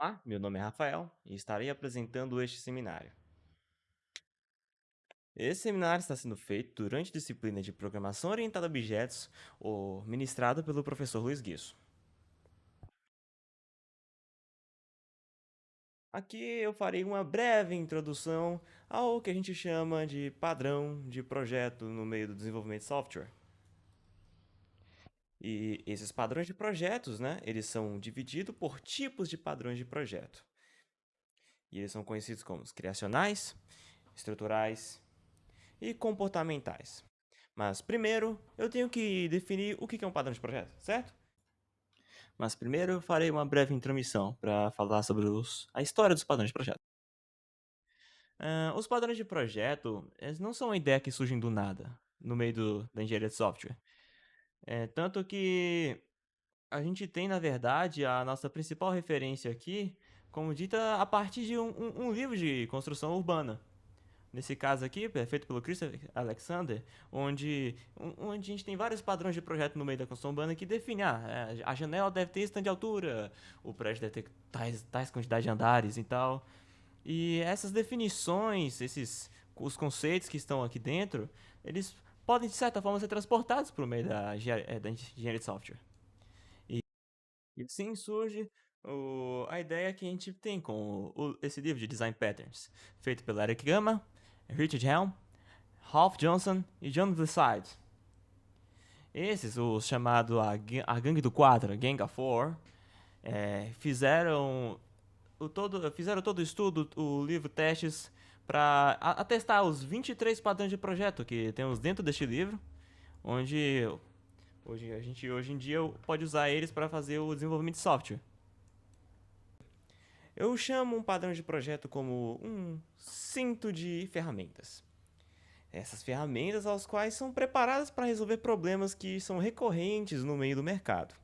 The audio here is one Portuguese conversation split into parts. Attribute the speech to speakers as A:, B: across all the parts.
A: Olá, meu nome é Rafael e estarei apresentando este seminário. Esse seminário está sendo feito durante a disciplina de Programação Orientada a Objetos, ou ministrada pelo professor Luiz Guiço. Aqui eu farei uma breve introdução ao que a gente chama de padrão de projeto no meio do desenvolvimento de software. E esses padrões de projetos, eles são divididos por tipos de padrões de projeto. E eles são conhecidos como os criacionais, estruturais e comportamentais. Mas primeiro eu tenho que definir o que é um padrão de projeto, certo? Mas primeiro eu farei uma breve intromissão para falar sobre a história dos padrões de projeto. Os padrões de projeto eles não são uma ideia que surgem do nada, no meio da engenharia de software. Tanto que a gente tem, na verdade, a nossa principal referência aqui, como dita, a partir de um livro de construção urbana. Nesse caso aqui, feito pelo Christopher Alexander, onde a gente tem vários padrões de projeto no meio da construção urbana que definem, a janela deve ter esse tanto de altura, o prédio deve ter tais quantidade de andares e tal. E essas definições, os conceitos que estão aqui dentro, eles podem, de certa forma, ser transportados para o meio da engenharia de software. E assim surge a ideia que a gente tem com esse livro de Design Patterns, feito pelo Eric Gama, Richard Helm, Ralph Johnson e John Glisside. Esses, os chamados a Gangue do Quadro, Gang of Four, fizeram todo o estudo, o livro testes, para atestar os 23 padrões de projeto que temos dentro deste livro, onde hoje em dia pode usar eles para fazer o desenvolvimento de software. Eu chamo um padrão de projeto como um cinto de ferramentas. Essas ferramentas aos quais são preparadas para resolver problemas que são recorrentes no meio do mercado.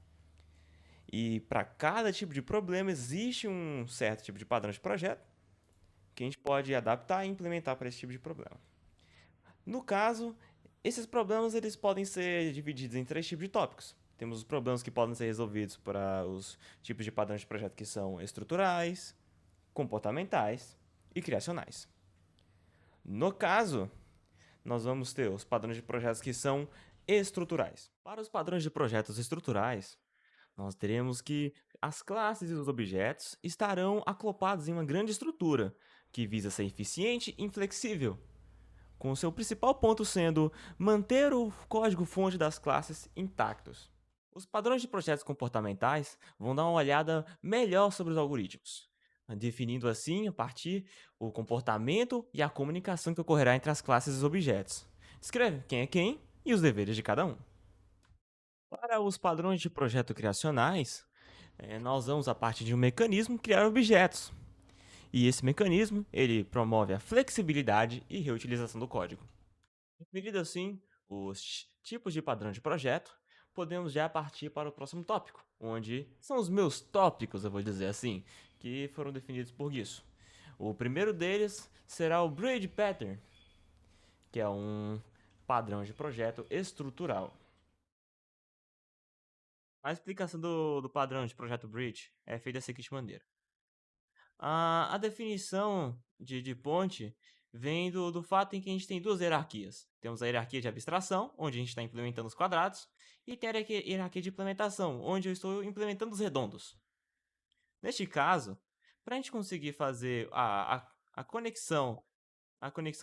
A: E para cada tipo de problema existe um certo tipo de padrão de projeto que a gente pode adaptar e implementar para esse tipo de problema. No caso, esses problemas eles podem ser divididos em três tipos de tópicos. Temos os problemas que podem ser resolvidos para os tipos de padrões de projeto que são estruturais, comportamentais e criacionais. No caso, nós vamos ter os padrões de projetos que são estruturais. Para os padrões de projetos estruturais, nós teremos que as classes e os objetos estarão acoplados em uma grande estrutura, que visa ser eficiente e flexível, com seu principal ponto sendo manter o código-fonte das classes intactos. Os padrões de projetos comportamentais vão dar uma olhada melhor sobre os algoritmos, definindo assim, a partir, o comportamento e a comunicação que ocorrerá entre as classes e os objetos. Descreve quem é quem e os deveres de cada um. Para os padrões de projeto criacionais, nós vamos, a partir de um mecanismo, criar objetos. E esse mecanismo, ele promove a flexibilidade e reutilização do código. Definido assim os tipos de padrão de projeto, podemos já partir para o próximo tópico, onde são os meus tópicos, eu vou dizer assim, que foram definidos por Guiço. O primeiro deles será o Bridge Pattern, que é um padrão de projeto estrutural. A explicação do padrão de projeto Bridge é feita da seguinte maneira. A definição de ponte vem do fato em que a gente tem duas hierarquias. Temos a hierarquia de abstração, onde a gente está implementando os quadrados, e tem a hierarquia de implementação, onde eu estou implementando os redondos. Neste caso, para a gente conseguir fazer a conexão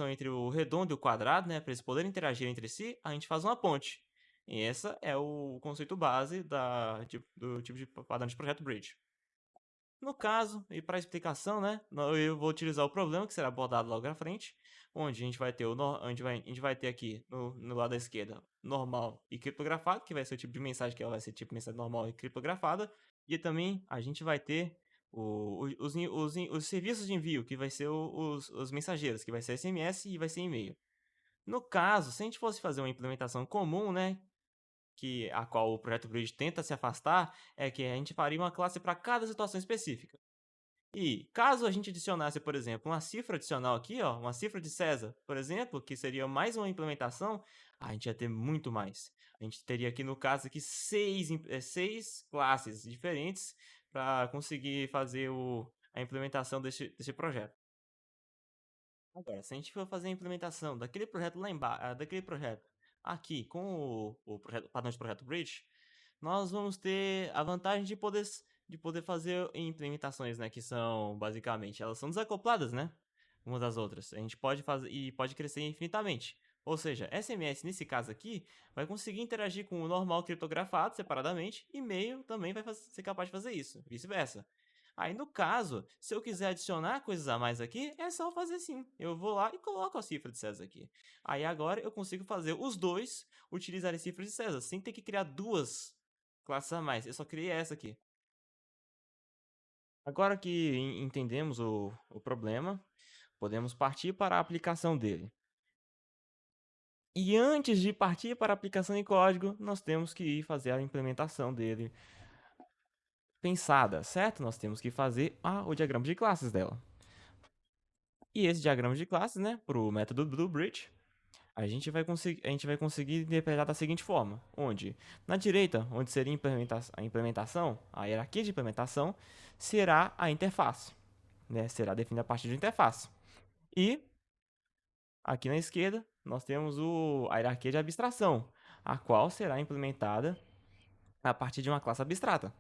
A: entre o redondo e o quadrado, para eles poderem interagir entre si, a gente faz uma ponte. E esse é o conceito base do tipo de padrão de projeto Bridge. No caso, e para explicação, eu vou utilizar o problema que será abordado logo à frente, onde a gente vai ter a gente vai ter aqui no lado da esquerda normal e criptografado, que vai ser o tipo de mensagem que ela vai ser tipo mensagem normal e criptografada, e também a gente vai ter os serviços de envio, que vai ser os mensageiros, que vai ser SMS e vai ser e-mail. No caso, se a gente fosse fazer uma implementação comum, a qual o projeto Bridge tenta se afastar, é que a gente faria uma classe para cada situação específica. E caso a gente adicionasse, por exemplo, uma cifra adicional aqui, ó, uma cifra de César, por exemplo, que seria mais uma implementação, a gente ia ter muito mais. A gente teria aqui, no caso, aqui seis classes diferentes para conseguir fazer a implementação desse projeto. Agora, se a gente for fazer a implementação daquele projeto lá embaixo, daquele projeto aqui com o projeto, padrão de projeto Bridge, nós vamos ter a vantagem de poder fazer implementações, né, que são basicamente, elas são desacopladas, né, umas das outras. A gente pode fazer e pode crescer infinitamente. Ou seja, SMS nesse caso aqui vai conseguir interagir com o normal criptografado separadamente, e e-mail também vai ser capaz de fazer isso, vice-versa. Aí no caso, se eu quiser adicionar coisas a mais aqui, é só fazer sim. Eu vou lá e coloco a cifra de César aqui. Aí agora eu consigo fazer os dois utilizarem cifras de César, sem ter que criar duas classes a mais. Eu só criei essa aqui. Agora que entendemos o problema, podemos partir para a aplicação dele. E antes de partir para a aplicação em código, nós temos que ir fazer a implementação dele pensada, certo? Nós temos que fazer o diagrama de classes dela. E esse diagrama de classes, né, para o método do bridge, a gente vai conseguir interpretar da seguinte forma, onde na direita, onde seria a implementação, a hierarquia de implementação, será a interface, né, será definida a partir de interface. E aqui na esquerda, nós temos a hierarquia de abstração, a qual será implementada a partir de uma classe abstrata.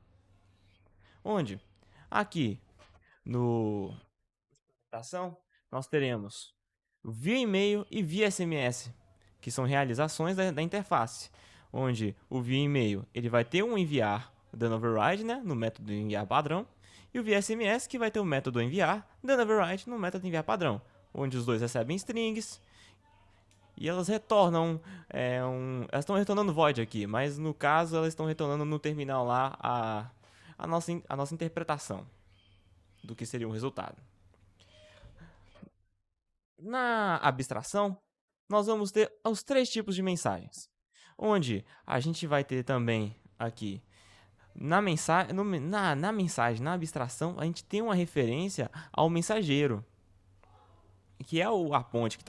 A: Onde aqui no implementação, nós teremos via e-mail e via SMS, que são realizações da interface, onde o via e-mail ele vai ter um enviar dando override, né, no método enviar padrão, e o via SMS que vai ter o método enviar dando override no método enviar padrão, onde os dois recebem strings e elas retornam elas estão retornando void aqui, mas no caso elas estão retornando no terminal lá a nossa interpretação do que seria o resultado. Na abstração, nós vamos ter os três tipos de mensagens, onde a gente vai ter também aqui na mensagem, na abstração, a gente tem uma referência ao mensageiro, que é a ponte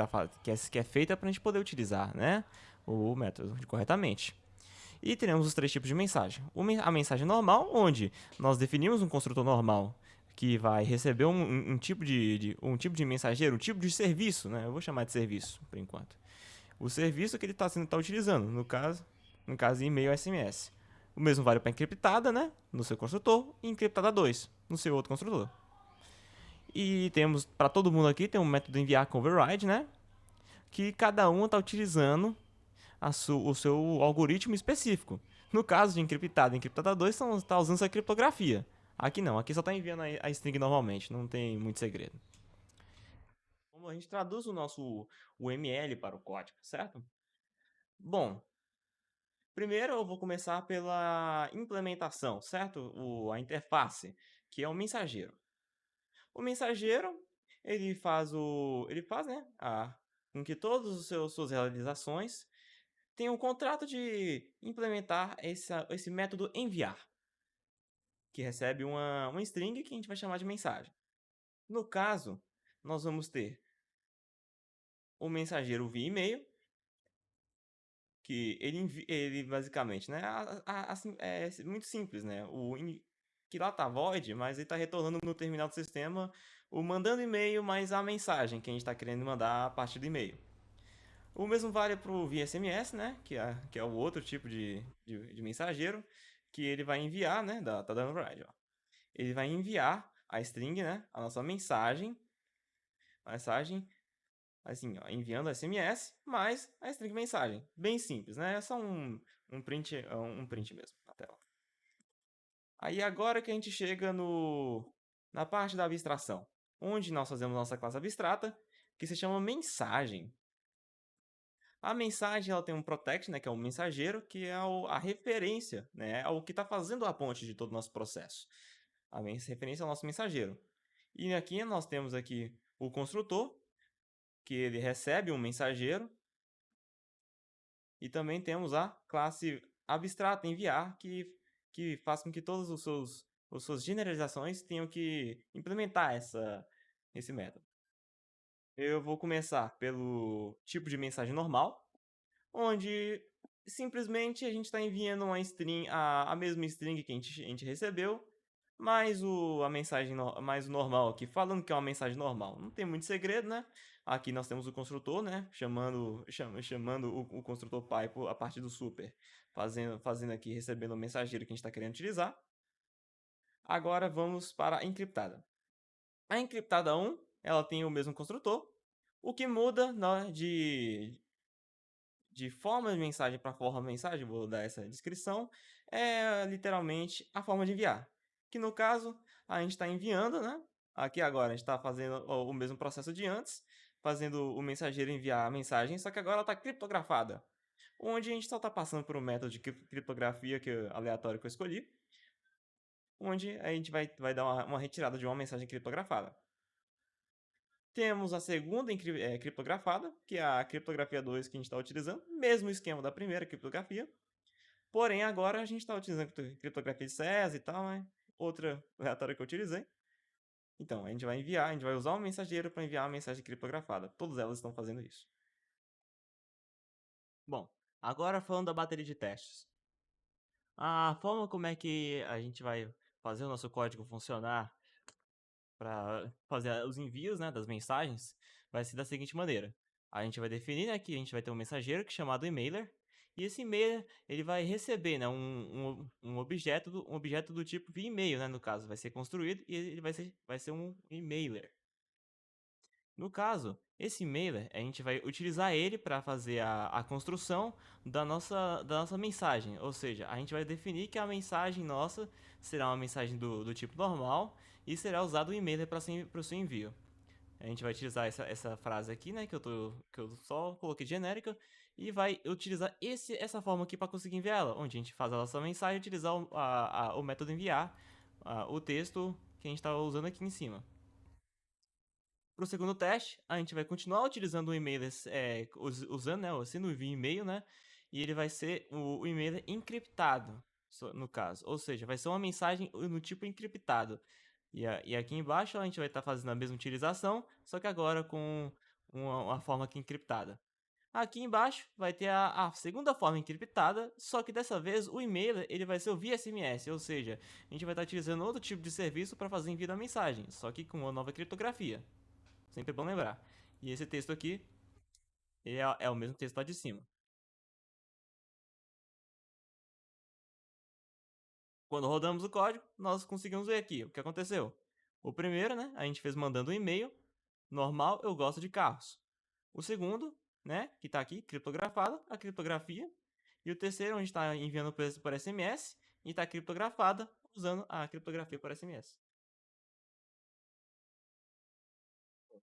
A: que é feita para a gente poder utilizar, né, o método corretamente. E teremos os três tipos de mensagem. A mensagem normal, onde nós definimos um construtor normal que vai receber um tipo um tipo de mensageiro, um tipo de serviço, né? Eu vou chamar de serviço por enquanto. O serviço que ele está utilizando, no caso e-mail SMS. O mesmo vale para encriptada, né? No seu construtor, e encriptada 2 no seu outro construtor. E temos para todo mundo aqui tem um método enviar com override, né? Que cada um está utilizando o seu algoritmo específico. No caso de encriptada e encriptada 2, está usando essa criptografia. Aqui não, aqui só está enviando a string normalmente, não tem muito segredo. Como a gente traduz o ML para o código, certo? Bom, primeiro eu vou começar pela implementação, certo? A interface, que é o mensageiro. O mensageiro, ele faz, né, com que todas as suas realizações tem um contrato de implementar esse método enviar, que recebe uma string que a gente vai chamar de mensagem. No caso, nós vamos ter o mensageiro via e-mail, que ele basicamente, né, assim, é muito simples, né, que lá tá void, mas ele está retornando no terminal do sistema o mandando e-mail mais a mensagem que a gente está querendo mandar a partir do e-mail. O mesmo vale para o via SMS, né? Que é o outro tipo de mensageiro que ele vai enviar, né? Tá dando override, ó. Ele vai enviar a string, né? A nossa mensagem, assim, ó, enviando SMS mais a string mensagem. Bem simples, né? É só um print mesmo na tela. Aí agora que a gente chega na parte da abstração, onde nós fazemos nossa classe abstrata, que se chama mensagem. A mensagem ela tem um protect, né, que é o mensageiro, que é a referência, né, ao que está fazendo a ponte de todo o nosso processo. A referência ao nosso mensageiro. E aqui nós temos aqui o construtor, que ele recebe um mensageiro. E também temos a classe abstrata enviar, que faz com que todas as suas generalizações tenham que implementar esse método. Eu vou começar pelo tipo de mensagem normal, onde simplesmente a gente está enviando uma string, a mesma string que a gente recebeu, A mensagem mais normal aqui, falando que é uma mensagem normal. Não tem muito segredo, né? Aqui nós temos o construtor, né? Chamando o construtor pai a partir do super. Fazendo aqui, recebendo o mensageiro que a gente está querendo utilizar. Agora vamos para a encriptada. A encriptada 1, ela tem o mesmo construtor. O que muda de forma de mensagem para forma de mensagem, vou dar essa descrição, é literalmente a forma de enviar. Que no caso, a gente está enviando, né? Aqui agora a gente está fazendo o mesmo processo de antes, fazendo o mensageiro enviar a mensagem, só que agora ela está criptografada. Onde a gente só está passando por um método de criptografia aleatório que eu escolhi, onde a gente vai dar uma retirada de uma mensagem criptografada. Temos a segunda criptografada, que é a criptografia 2 que a gente está utilizando, mesmo esquema da primeira criptografia. Porém, agora a gente está utilizando criptografia de César e tal, né? Outra aleatória que eu utilizei. Então, a gente vai usar um mensageiro para enviar uma mensagem criptografada. Todas elas estão fazendo isso. Bom, agora falando da bateria de testes. A forma como é que a gente vai fazer o nosso código funcionar para fazer os envios, né, das mensagens vai ser da seguinte maneira. A gente vai definir, né, que a gente vai ter um mensageiro que é chamado emailer, e esse emailer ele vai receber, né, um objeto do tipo via e-mail, né, no caso, vai ser construído e ele vai ser um emailer. No caso, esse mailer, a gente vai utilizar ele para fazer a construção da nossa mensagem. Ou seja, a gente vai definir que a mensagem nossa será uma mensagem do tipo normal e será usado o e-mailer para o seu envio. A gente vai utilizar essa frase aqui, né, que eu só coloquei genérica, e vai utilizar essa forma aqui para conseguir enviar ela, onde a gente faz a nossa mensagem e utilizar o método enviar, o texto que a gente está usando aqui em cima. Para o segundo teste, a gente vai continuar utilizando o e-mail, usando, né, sendo o e-mail, né, e ele vai ser o e-mail encriptado, no caso. Ou seja, vai ser uma mensagem no tipo encriptado. E aqui embaixo a gente vai estar fazendo a mesma utilização, só que agora com uma forma aqui encriptada. Aqui embaixo vai ter a segunda forma encriptada, só que dessa vez o e-mail ele vai ser o via SMS, ou seja, a gente vai estar utilizando outro tipo de serviço para fazer envio da mensagem, só que com uma nova criptografia. Sempre bom lembrar. E esse texto aqui é o mesmo texto lá de cima. Quando rodamos o código, nós conseguimos ver aqui o que aconteceu. O primeiro, né, a gente fez mandando um e-mail. Normal, eu gosto de carros. O segundo, né, que está aqui, criptografado, a criptografia. E o terceiro, onde está enviando por SMS e está criptografada usando a criptografia por SMS.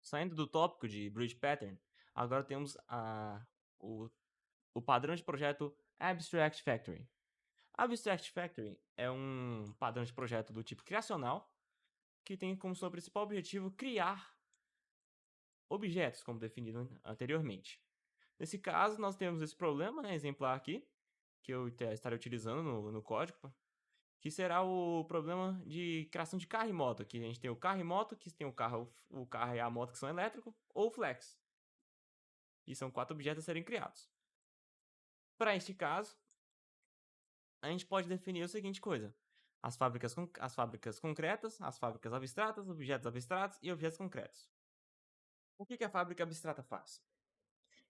A: Saindo do tópico de Bridge Pattern, agora temos o padrão de projeto Abstract Factory. Abstract Factory é um padrão de projeto do tipo criacional que tem como seu principal objetivo criar objetos, como definido anteriormente. Nesse caso, nós temos esse problema, né, exemplar aqui, que eu estarei utilizando no código, que será o problema de criação de carro e moto. Aqui a gente tem o carro e moto, que tem o carro e a moto que são elétricos, ou flex. E são 4 objetos a serem criados. Para este caso, a gente pode definir a seguinte coisa: as fábricas concretas, as fábricas abstratas, objetos abstratos e objetos concretos. O que a fábrica abstrata faz?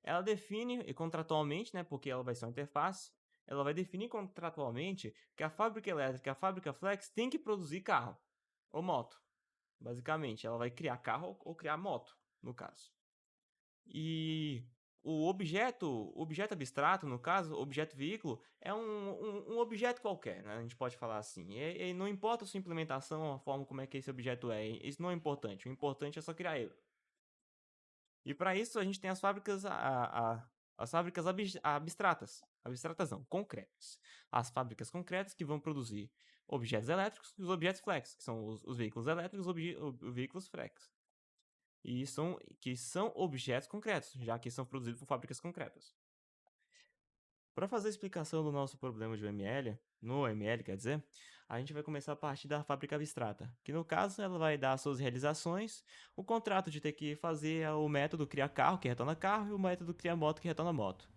A: Ela define, e contratualmente, né, porque ela vai ser uma interface, ela vai definir contratualmente que a fábrica elétrica e a fábrica flex tem que produzir carro ou moto. Basicamente, ela vai criar carro ou criar moto, no caso. E o objeto abstrato, no caso, objeto veículo, é um objeto qualquer, né? A gente pode falar assim. E não importa a sua implementação, a forma como é que esse objeto é. Isso não é importante. O importante é só criar ele. E para isso a gente tem as fábricas abstratas. Abstratas não, concretas. As fábricas concretas que vão produzir objetos elétricos e os objetos flex, que são os veículos elétricos e os veículos flex. E que são objetos concretos, já que são produzidos por fábricas concretas. Para fazer a explicação do nosso problema de UML, no UML, quer dizer, a gente vai começar a partir da fábrica abstrata, que no caso ela vai dar as suas realizações, o contrato de ter que fazer o método criar carro, que retorna carro, e o método criar moto, que retorna moto.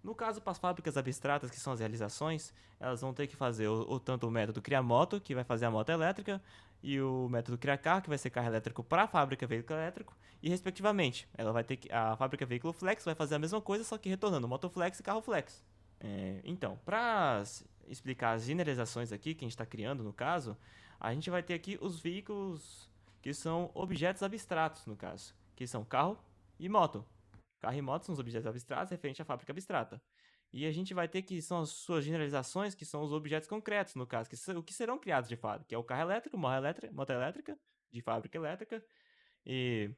A: No caso, para as fábricas abstratas, que são as realizações, elas vão ter que fazer tanto o método criar moto, que vai fazer a moto elétrica, e o método criar carro, que vai ser carro elétrico para a fábrica veículo elétrico, e respectivamente, ela vai ter que a fábrica veículo flex vai fazer a mesma coisa, só que retornando moto flex e carro flex. Então, para explicar as generalizações aqui que a gente está criando no caso, a gente vai ter aqui os veículos que são objetos abstratos no caso, que são carro e moto. Carro e moto são os objetos abstratos referentes à fábrica abstrata. E a gente vai ter que são as suas generalizações, que são os objetos concretos, no caso, o que serão criados de fato, que é o carro elétrico, moto elétrica, de fábrica elétrica, e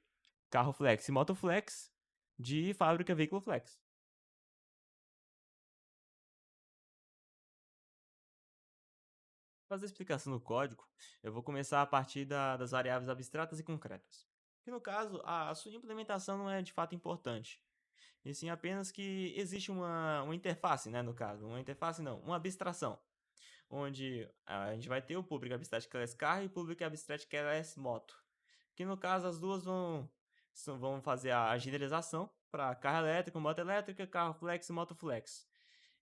A: carro flex e moto flex, de fábrica veículo flex. Para fazer a explicação no código, eu vou começar a partir das variáveis abstratas e concretas. Que no caso, a sua implementação não é de fato importante. E sim apenas que existe uma interface, né, no caso. Uma interface não, uma abstração. Onde a gente vai ter o Public Abstract Class Car e o Public Abstract Class Moto. Que no caso as duas vão fazer a generalização para carro elétrico, moto elétrica, carro flex e moto flex.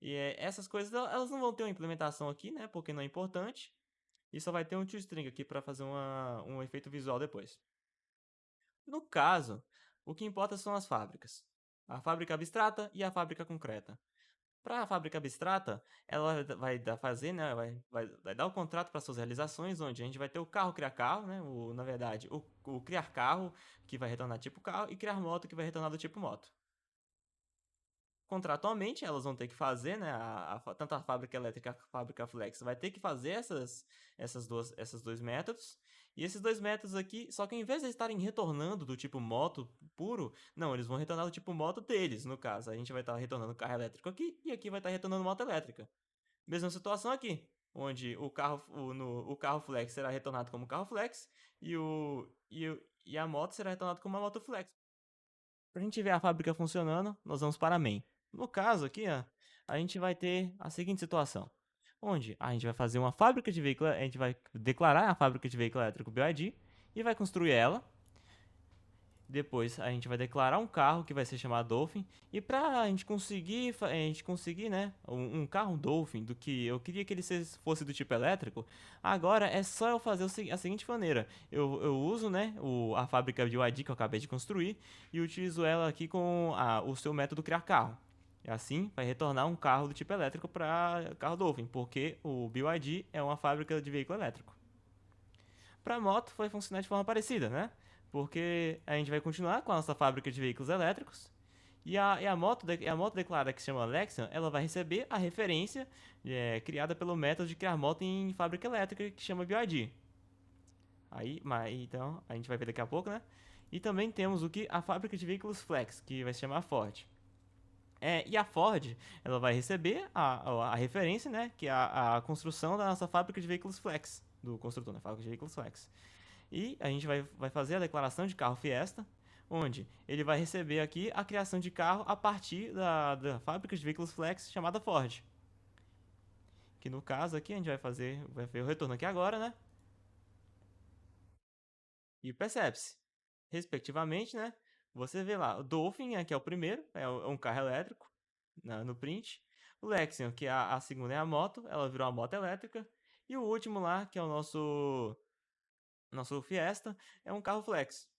A: E essas coisas elas não vão ter uma implementação aqui, né? Porque não é importante. E só vai ter um toString aqui para fazer um efeito visual depois. No caso, o que importa são as fábricas. A fábrica abstrata e a fábrica concreta. Para a fábrica abstrata, ela fazer, né, vai dar o contrato para suas realizações, onde a gente vai ter o carro criar carro, né, na verdade, o criar carro, que vai retornar tipo carro, e criar moto, que vai retornar do tipo moto. Contratualmente, elas vão ter que fazer, né, tanto a fábrica elétrica quanto a fábrica flex vai ter que fazer esses dois métodos. E esses dois métodos aqui, só que ao invés de estarem retornando do tipo moto puro, não, eles vão retornar do tipo moto deles, no caso. A gente vai estar retornando carro elétrico aqui e aqui vai estar retornando moto elétrica. Mesma situação aqui, onde o carro flex será retornado como carro flex e a moto será retornada como uma moto flex. Para a gente ver a fábrica funcionando, nós vamos para main. No caso aqui, ó, a gente vai ter a seguinte situação. Onde a gente vai fazer uma fábrica de veículo, a gente vai declarar a fábrica de veículo elétrico BYD e vai construir ela. Depois a gente vai declarar um carro que vai ser chamado Dolphin. E para a gente conseguir, né, um carro Dolphin do que eu queria que ele fosse do tipo elétrico, agora é só eu fazer a seguinte maneira. Eu uso, né, a fábrica de BYD que eu acabei de construir e utilizo ela aqui com o seu método criar carro. E assim vai retornar um carro do tipo elétrico para carro Dolphin, porque o BYD é uma fábrica de veículo elétrico. Para moto vai funcionar de forma parecida, né? Porque a gente vai continuar com a nossa fábrica de veículos elétricos a moto declarada que se chama Lexion, ela vai receber a referência criada pelo método de criar moto em fábrica elétrica que chama BYD. Então, a gente vai ver daqui a pouco, né? E também temos o que a fábrica de veículos Flex, que vai se chamar Ford. E a Ford, ela vai receber a referência, né? Que é a construção da nossa fábrica de veículos Flex, do construtor, né? Fábrica de veículos Flex. E a gente vai fazer a declaração de carro Fiesta, onde ele vai receber aqui a criação de carro a partir da fábrica de veículos Flex chamada Ford. Que no caso aqui a gente vai ver o retorno aqui agora, né? E percebe-se, respectivamente, né? Você vê lá, o Dolphin, que é o primeiro, é um carro elétrico, no print. O Lexion, que é a segunda é a moto, ela virou uma moto elétrica. E o último lá, que é o nosso Fiesta, é um carro flex.